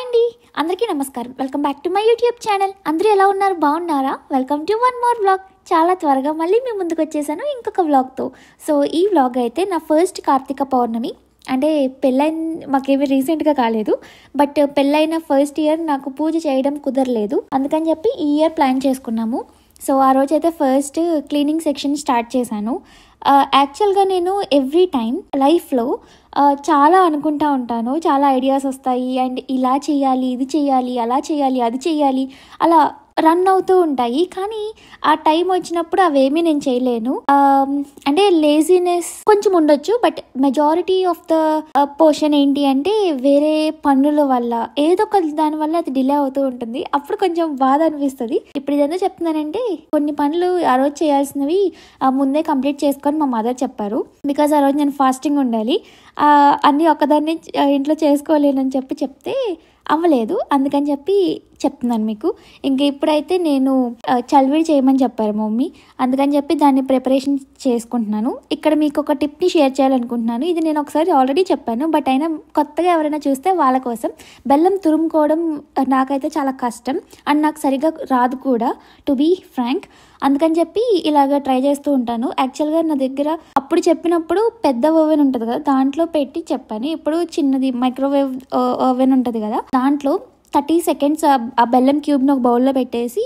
అండి, అందరికీ నమస్కారం. Welcome back to my YouTube channel. అందరూ ఎలా ఉన్నారు? బాగున్నారా? Welcome to one more vlog. చాలా త్వరగా మళ్ళీ మీ ముందుకు వచ్చేసాను ఇంకొక వ్లాగ్తో. సో ఈ వ్లాగ్ అయితే నా ఫస్ట్ కార్తీక పౌర్ణమి. అంటే పెళ్ళైన మాకేమీ రీసెంట్గా కాలేదు, బట్ పెళ్ళైన ఫస్ట్ ఇయర్ నాకు పూజ చేయడం కుదరలేదు. అందుకని చెప్పి ఈ ఇయర్ ప్లాన్ చేసుకున్నాము. సో ఆ రోజైతే ఫస్ట్ క్లీనింగ్ సెక్షన్ స్టార్ట్ చేశాను. యాక్చువల్గా నేను ఎవ్రీ టైం లైఫ్లో చాలా అనుకుంటా ఉంటాను, చాలా ఐడియాస్ వస్తాయి. అండ్ ఇలా చేయాలి, ఇది చేయాలి, అలా చేయాలి, అది చేయాలి, అలా రన్ అవుతూ ఉంటాయి. కానీ ఆ టైం వచ్చినప్పుడు అవేమీ నేను చేయలేను. అంటే లేజినెస్ కొంచెం ఉండొచ్చు, but majority of the portion ఏంటి అంటే వేరే పనుల వల్ల, ఏదో ఒక దాని వల్ల అది డిలే అవుతూ ఉంటుంది. అప్పుడు కొంచెం బాధ అనిపిస్తుంది. ఇప్పుడు ఇదంతా చెప్తున్నానంటే కొన్ని పనులు ఆ రోజు చేయాల్సినవి ముందే కంప్లీట్ చేసుకొని మా మదర్ చెప్పారు. బికాజ్ ఆ రోజు నేను ఫాస్టింగ్ ఉండాలి. అన్నీ ఒక్కదాన్ని ఇంట్లో చేసుకోలేనని చెప్తే అవ్వలేదు. అందుకని చెప్పి చెప్తున్నాను మీకు. ఇంక ఇప్పుడైతే నేను చలివిడి చేయమని చెప్పారు మమ్మీ. అందుకని చెప్పి దాన్ని ప్రిపరేషన్ చేసుకుంటున్నాను. ఇక్కడ మీకు ఒక టిప్ని షేర్ చేయాలనుకుంటున్నాను. ఇది నేను ఒకసారి ఆల్రెడీ చెప్పాను, బట్ అయినా కొత్తగా ఎవరైనా చూస్తే వాళ్ళ కోసం. బెల్లం తురుముకోవడం నాకైతే చాలా కష్టం అండ్ నాకు సరిగా రాదు కూడా, టు బీ ఫ్రాంక్. అందుకని చెప్పి ఇలాగ ట్రై చేస్తూ ఉంటాను. యాక్చువల్గా నా దగ్గర అప్పుడు చెప్పినప్పుడు పెద్ద ఓవెన్ ఉంటుంది కదా, దాంట్లో పెట్టి చెప్పాను. ఇప్పుడు చిన్నది మైక్రోవేవ్ ఓవెన్ ఉంటుంది కదా, దాంట్లో 30 seconds ఆ బెల్లం క్యూబ్ని ఒక బౌల్లో పెట్టేసి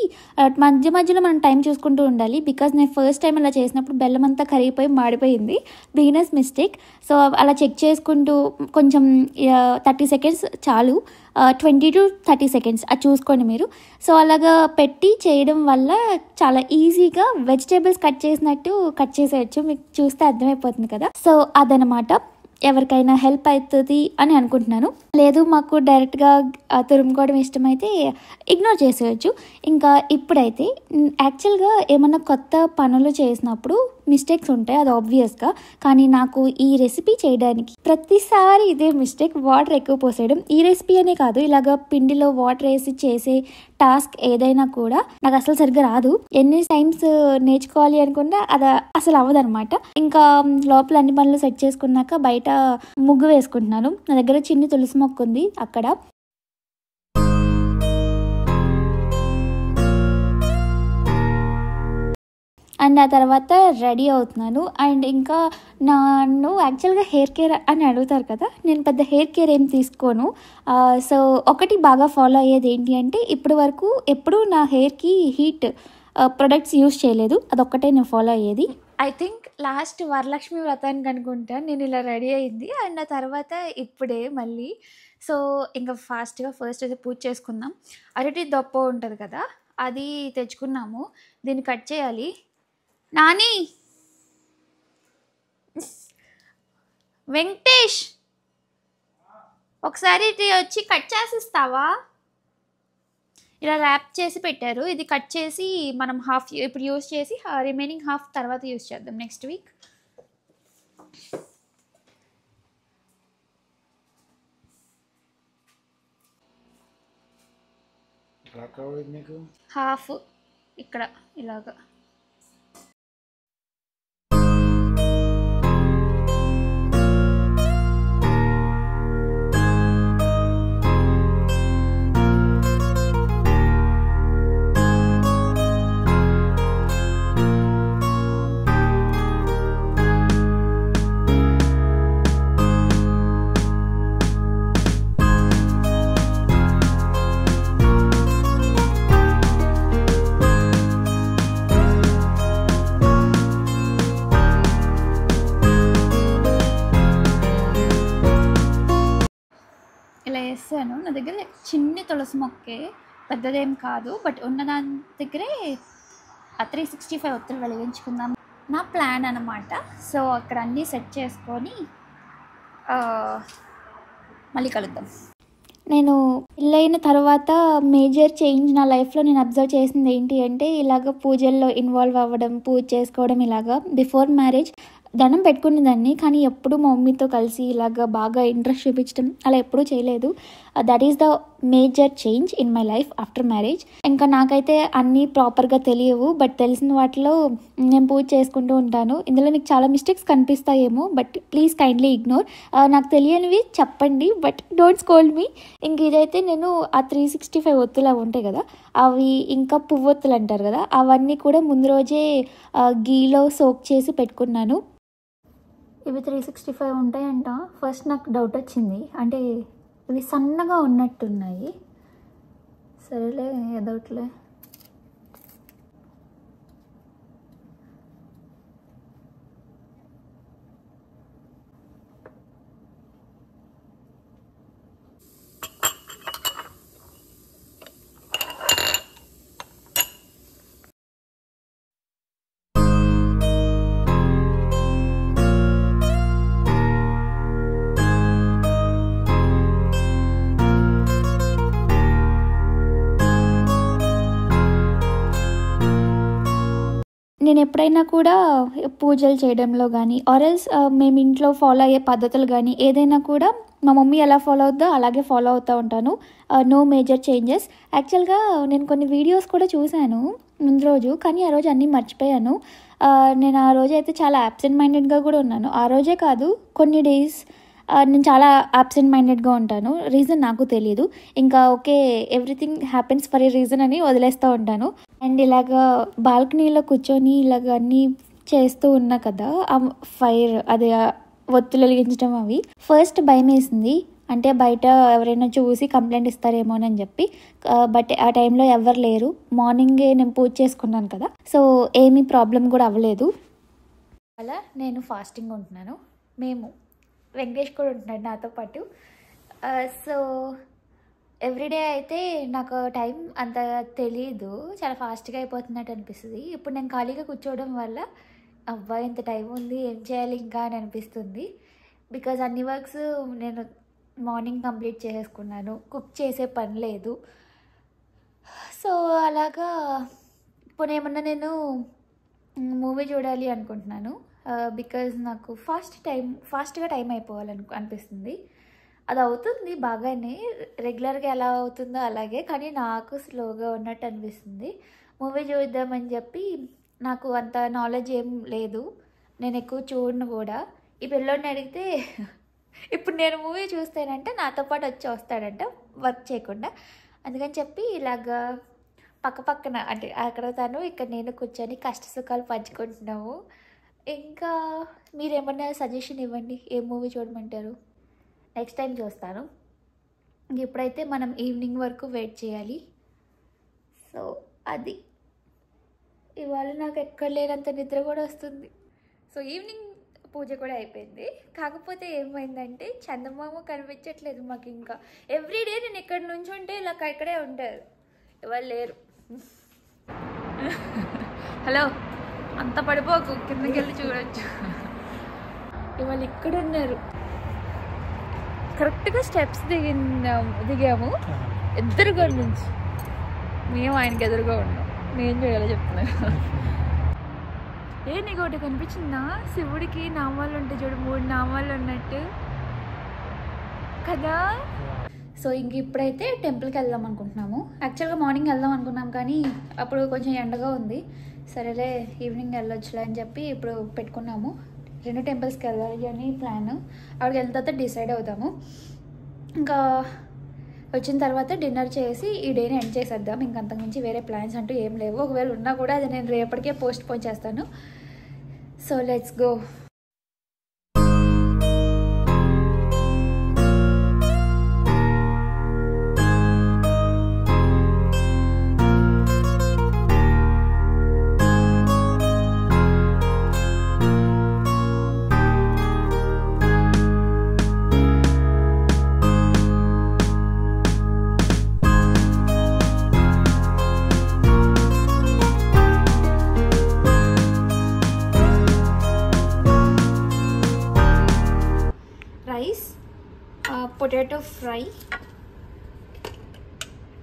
మధ్య మధ్యలో మనం టైం చూసుకుంటూ ఉండాలి. బికాజ్ నేను ఫస్ట్ టైం అలా చేసినప్పుడు బెల్లం అంతా కరిగిపోయి మాడిపోయింది. Beginners mistake. సో అలా చెక్ చేసుకుంటూ కొంచెం 30 seconds చాలు, 20 to 30 seconds అది చూసుకోండి మీరు. సో అలాగా పెట్టి చేయడం వల్ల చాలా ఈజీగా వెజిటేబుల్స్ కట్ చేసినట్టు కట్ చేసేయచ్చు. మీకు చూస్తే అర్థమైపోతుంది కదా. సో అదనమాట, ఎవరికైనా హెల్ప్ అవుతుంది అని అనుకుంటున్నాను. లేదు మాకు డైరెక్ట్గా తురుముకోవడం ఇష్టమైతే ఇగ్నోర్ చేసేయచ్చు. ఇంకా ఇప్పుడైతే యాక్చువల్గా ఏమన్నా కొత్త పనులు చేసినప్పుడు మిస్టేక్స్ ఉంటాయి, అది ఆబ్వియస్గా. కానీ నాకు ఈ రెసిపీ చేయడానికి ప్రతిసారి ఇదే మిస్టేక్, వాటర్ ఎక్కువ పోసేయడం. ఈ రెసిపీ అనే కాదు, ఇలాగ పిండిలో వాటర్ వేసి చేసే టాస్క్ ఏదైనా కూడా నాకు అసలు సరిగ్గా రాదు. ఎన్ని టైమ్స్ నేర్చుకోవాలి అనుకున్నా అది అసలు అవ్వదనమాట. ఇంకా లోపల అన్ని పనులు సెట్ చేసుకున్నాక బయట ముగ్గు వేసుకుంటున్నాను. నా దగ్గర చిన్ని తులసి మొక్క ఉంది అక్కడ. అండ్ ఆ తర్వాత రెడీ అవుతున్నాను. అండ్ ఇంకా నన్ను యాక్చువల్గా హెయిర్ కేర్ అని అడుగుతారు కదా, నేను పెద్ద హెయిర్ కేర్ ఏం తీసుకోను. సో ఒకటి బాగా ఫాలో అయ్యేది ఏంటి అంటే, ఇప్పటి వరకు ఎప్పుడూ నా హెయిర్కి హీట్ ప్రొడక్ట్స్ యూజ్ చేయలేదు. అదొక్కటే నేను ఫాలో అయ్యేది. ఐ థింక్ లాస్ట్ వరలక్ష్మి వ్రతానికి అనుకుంటా నేను ఇలా రెడీ అయింది. అండ్ ఆ తర్వాత ఇప్పుడే మళ్ళీ. సో ఇంకా ఫాస్ట్గా ఫస్ట్ అయితే పూజ చేసుకుందాం. అరటి దొప్ప ఉంటుంది కదా, అది తెచ్చుకున్నాము. దీన్ని కట్ చేయాలి. నాని, వెంకటేష్, ఒకసారి వచ్చి కట్ చేసిస్తావా? ఇలా ర్యాప్ చేసి పెట్టారు. ఇది కట్ చేసి మనం హాఫ్ ఇప్పుడు యూజ్ చేసి రిమైనింగ్ హాఫ్ తర్వాత యూజ్ చేద్దాం నెక్స్ట్ వీక్. హాఫ్ ఇక్కడ ఇలాగా. ఇలా వేసాను. నా దగ్గర చిన్ని తులసి మొక్కే, పెద్దదేం కాదు, బట్ ఉన్న దాని దగ్గరే 365 ఒత్తులు వెలిగించుకుందాం నా ప్లాన్ అనమాట. సో అక్కడ అన్నీ సెట్ చేసుకొని మళ్ళీ కలుద్దాం. నేను పెళ్ళైన తర్వాత మేజర్ చేంజ్ నా లైఫ్లో నేను అబ్జర్వ్ చేసింది ఏంటి అంటే, ఇలాగ పూజల్లో ఇన్వాల్వ్ అవ్వడం, పూజ చేసుకోవడం. ఇలాగా బిఫోర్ మ్యారేజ్ దండం పెట్టుకునేదాన్ని, కానీ ఎప్పుడు మా మమ్మీతో కలిసి ఇలాగ బాగా ఇంట్రెస్ట్ చూపించడం అలా ఎప్పుడూ చేయలేదు. That is the major change in my life after marriage. ఇంకా నాకైతే అన్నీ ప్రాపర్గా తెలియవు, బట్ తెలిసిన వాటిలో నేను పూజ చేసుకుంటూ ఉంటాను. ఇందులో మీకు చాలా మిస్టేక్స్ కనిపిస్తాయేమో, బట్ ప్లీజ్ కైండ్లీ ఇగ్నోర్. నాకు తెలియనివి చెప్పండి, బట్ డోంట్ స్కోల్డ్ మీ. ఇంక ఇదైతే నేను ఆ 365 ఒత్తులు అవి ఉంటాయి కదా, అవి ఇంకా పువ్వొత్తులు అంటారు కదా, అవన్నీ కూడా ముందు రోజే గీలో సోక్ చేసి పెట్టుకున్నాను. ఇవి 365 ఉంటాయంట. ఫస్ట్ నాకు డౌట్ వచ్చింది, అంటే ఇవి సన్నగా ఉన్నట్టున్నాయి. సరేలే ఏదోట్లే. నేను ఎప్పుడైనా కూడా పూజలు చేయడంలో కానీ ఆర్ఎల్స్ మేము ఇంట్లో ఫాలో అయ్యే పద్ధతులు కానీ ఏదైనా కూడా మా మమ్మీ ఎలా ఫాలో అవుద్దో అలాగే ఫాలో అవుతూ ఉంటాను. No major changes. యాక్చువల్గా నేను కొన్ని వీడియోస్ కూడా చూశాను ముందు రోజు, కానీ ఆ రోజు అన్నీ మర్చిపోయాను. నేను ఆ రోజు అయితే చాలా యాబ్సెంట్ మైండెడ్గా కూడా ఉన్నాను. ఆ రోజే కాదు, కొన్ని డేస్ నేను చాలా యాబ్సెంట్ మైండెడ్గా ఉంటాను. రీజన్ నాకు తెలియదు. ఇంకా okay, everything happens for a reason అని వదిలేస్తూ ఉంటాను. అండ్ ఇలాగా బాల్కనీలో కూర్చొని ఇలాగ అన్నీ చేస్తూ ఉన్నా కదా, ఆ ఫైర్ అదే ఒత్తులు వెలిగించడం అవి ఫస్ట్ భయం వేసింది. అంటే బయట ఎవరైనా చూసి కంప్లైంట్ ఇస్తారేమోనని చెప్పి, బట్ ఆ టైంలో ఎవరు లేరు. మార్నింగే నేను పూజ చేసుకున్నాను కదా, సో ఏమీ ప్రాబ్లం కూడా అవ్వలేదు. అలా నేను ఫాస్టింగ్ ఉంటున్నాను. వెంకటేష్ కూడా ఉంటున్నాడు నాతో పాటు. సో ఎవ్రీడే అయితే నాకు టైం అంత తెలీదు, చాలా ఫాస్ట్గా అయిపోతున్నట్టు అనిపిస్తుంది. ఇప్పుడు నేను ఖాళీగా కూర్చోవడం వల్ల అబ్బా ఎంత టైం ఉంది, ఏం చేయాలి ఇంకా అని అనిపిస్తుంది. బికాజ్ అన్ని వర్క్స్ నేను మార్నింగ్ కంప్లీట్ చేసేసుకున్నాను, కుక్ చేసే పని లేదు. సో అలాగా ఇప్పుడు ఏమన్నా నేను మూవీ చూడాలి అనుకుంటున్నాను. బికాజ్ నాకు ఫాస్ట్గా టైం అనిపిస్తుంది. అది అవుతుంది బాగానే, రెగ్యులర్గా ఎలా అవుతుందో అలాగే, కానీ నాకు స్లోగా ఉన్నట్టు అనిపిస్తుంది. మూవీ చూద్దామని చెప్పి నాకు అంత నాలెడ్జ్ ఏం లేదు, నేను ఎక్కువ చూడను కూడా. ఈ పిల్లోడిని అడిగితే ఇప్పుడు నేను మూవీ చూస్తానంటే నాతో పాటు వచ్చి వస్తాడంట వర్క్ చేయకుండా. అందుకని చెప్పి ఇలాగా పక్కన అంటే అక్కడ తను ఇక్కడ నేను కూర్చొని కష్ట సుఖాలు పంచుకుంటున్నాము. ఇంకా మీరేమన్నా సజెషన్ ఇవ్వండి, ఏ మూవీ చూడమంటారు? నెక్స్ట్ టైం చూస్తాను. ఇప్పుడైతే మనం ఈవినింగ్ వరకు వెయిట్ చేయాలి. సో అది ఇవాళ నాకు ఎక్కడ లేనంత నిద్ర కూడా వస్తుంది. సో ఈవినింగ్ పూజ కూడా అయిపోయింది. కాకపోతే ఏమైందంటే చందమామ కనిపించట్లేదు మాకు. ఇంకా ఎవ్రీడే నేను ఇక్కడ నుంచి ఉంటే ఇలా ఇక్కడే ఉంటారు, ఎవరు లేరు. హలో, అంత పడిపోకు, కిందకి వెళ్ళి చూడొచ్చు. ఇవాళ ఇక్కడ ఉన్నారు. కరెక్ట్గా స్టెప్స్ దిగాము ఎదురుగా నుంచి. మేము ఆయనకి ఎదురుగా ఉన్నాం. నేను చేయాలో చెప్తున్నాను. నీకు ఒకటి కనిపించిందా? శివుడికి నామాలు ఉంటాయి చూడు, 3 నామాలు ఉన్నట్టు కదా. సో ఇంక ఇప్పుడైతే టెంపుల్కి వెళ్దాం అనుకుంటున్నాము. యాక్చువల్గా మార్నింగ్ వెళ్దాం అనుకున్నాం, కానీ అప్పుడు కొంచెం ఎండగా ఉంది. సరేలే ఈవినింగ్ వెళ్ళొచ్చులే అని చెప్పి ఇప్పుడు పెట్టుకున్నాము. 2 టెంపుల్స్కి వెళ్ళాలి అని ప్లాన్. అక్కడికి వెళ్ళిన తర్వాత డిసైడ్ అవుతాము. ఇంకా వచ్చిన తర్వాత డిన్నర్ చేసి ఈ డేని ఎండ్ చేసేద్దాం. ఇంకంతకుమించి వేరే ప్లాన్స్ అంటూ ఏం లేవు. ఒకవేళ ఉన్నా కూడా అది నేను రేపటికే పోస్ట్ పోన్ చేస్తాను. So let's go. Potato fry,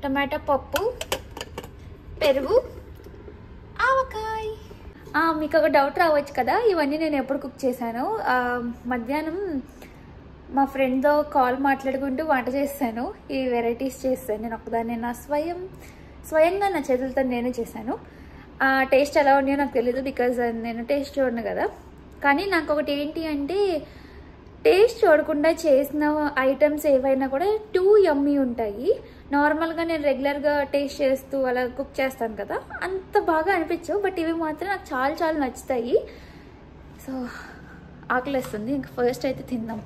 tomato పప్పు, పెరుగు, ఆవకాయ. మీకు ఒక డౌట్ రావచ్చు కదా, ఇవన్నీ నేను ఎప్పుడు కుక్ చేశాను. మధ్యాహ్నం మా ఫ్రెండ్తో కాల్ మాట్లాడుకుంటూ వంట చేశాను. ఈ వెరైటీస్ చేస్తాను నేను ఒకదాన్ని, నా స్వయంగా నా చేతులతో నేనే చేశాను. ఆ టేస్ట్ ఎలా ఉన్నాయో నాకు తెలీదు, బికాజ్ నేను టేస్ట్ చూడను కదా. కానీ నాకు ఒకటి ఏంటి అంటే, టేస్ట్ చూడకుండా చేసిన ఐటమ్స్ ఏవైనా కూడా టూ యమ్మీ ఉంటాయి. నార్మల్గా నేను రెగ్యులర్గా టేస్ట్ చేస్తూ అలా కుక్ చేస్తాను కదా, అంత బాగా అనిపించవు. బట్ ఇవి మాత్రం నాకు చాలా చాలా నచ్చుతాయి. సో ఆకలిస్తుంది, ఇంకా ఫస్ట్ అయితే తిందాం.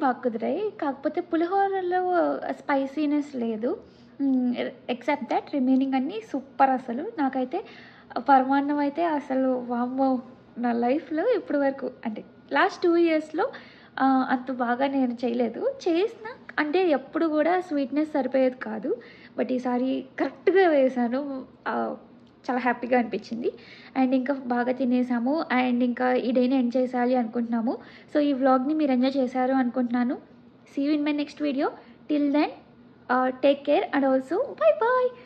బాగా కుదిరాయి, కాకపోతే పులిహోరలో స్పైసీనెస్ లేదు. ఎక్సెప్ట్ దట్ రిమైనింగ్ అన్నీ సూపర్. అసలు నాకైతే పరమాన్నం అయితే అసలు వామ్మో, నా లైఫ్లో ఇప్పటి వరకు అంటే లాస్ట్ 2 ఇయర్స్లో అంత బాగా నేను చేయలేదు. చేసిన అంటే ఎప్పుడు కూడా స్వీట్నెస్ సరిపోయేది కాదు. బట్ ఈసారి కరెక్ట్గా వేసాను. చాలా హ్యాపీగా అనిపించింది. అండ్ ఇంకా బాగా తినేసాము. అండ్ ఇంకా ఈ డేని ఎండ్ చేసేయాలి అనుకుంటున్నాము. సో ఈ వ్లాగ్ని మీరు ఎంజాయ్ చేశారు అనుకుంటున్నాను. See you in my next video. Till then take care and also bye bye.